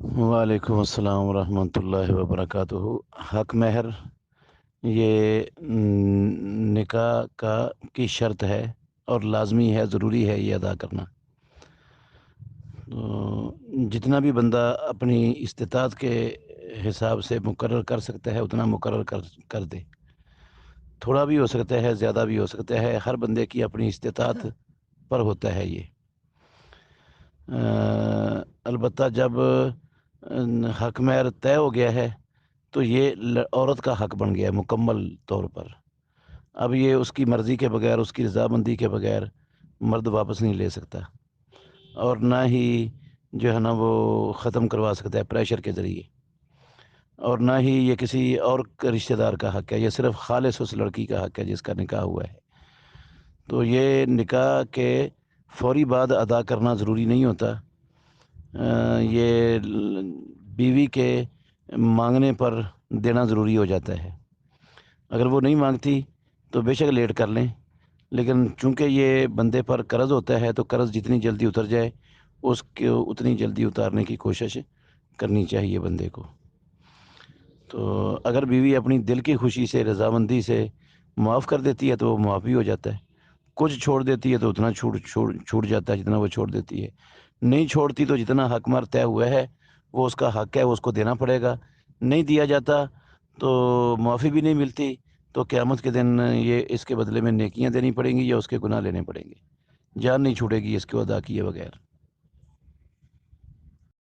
وعلیکم السلام ورحمۃ اللہ وبرکاتہ۔ حق مہر یہ نکاح کی شرط ہے اور لازمی ہے، ضروری ہے یہ ادا کرنا۔ تو جتنا بھی بندہ اپنی استطاعت کے حساب سے مقرر کر سکتا ہے اتنا مقرر کر دے۔ تھوڑا بھی ہو سکتا ہے، زیادہ بھی ہو سکتا ہے، ہر بندے کی اپنی استطاعت پر ہوتا ہے یہ۔ البتہ جب حق مہر طے ہو گیا ہے تو یہ عورت کا حق بن گیا ہے مکمل طور پر۔ اب یہ اس کی مرضی کے بغیر، اس کی رضامندی کے بغیر مرد واپس نہیں لے سکتا، اور نہ ہی جو ہے نا وہ ختم کروا سکتا ہے پریشر کے ذریعے، اور نہ ہی یہ کسی اور رشتہ دار کا حق ہے، یہ صرف خالص اس لڑکی کا حق ہے جس کا نکاح ہوا ہے۔ تو یہ نکاح کے فوری بعد ادا کرنا ضروری نہیں ہوتا، یہ بیوی کے مانگنے پر دینا ضروری ہو جاتا ہے۔ اگر وہ نہیں مانگتی تو بے شک لیٹ کر لیں، لیکن چونکہ یہ بندے پر قرض ہوتا ہے تو قرض جتنی جلدی اتر جائے اس کو اتنی جلدی اتارنے کی کوشش کرنی چاہیے بندے کو۔ تو اگر بیوی اپنی دل کی خوشی سے، رضامندی سے معاف کر دیتی ہے تو وہ معاف بھی ہو جاتا ہے، کچھ چھوڑ دیتی ہے تو اتنا چھوٹ جاتا ہے جتنا وہ چھوڑ دیتی ہے، نہیں چھوڑتی تو جتنا حق مہر طے ہوا ہے وہ اس کا حق ہے، وہ اس کو دینا پڑے گا۔ نہیں دیا جاتا تو معافی بھی نہیں ملتی، تو قیامت کے دن یہ اس کے بدلے میں نیکیاں دینی پڑیں گی یا اس کے گناہ لینے پڑیں گے، جان نہیں چھوٹے گی اس کو ادا کیے بغیر۔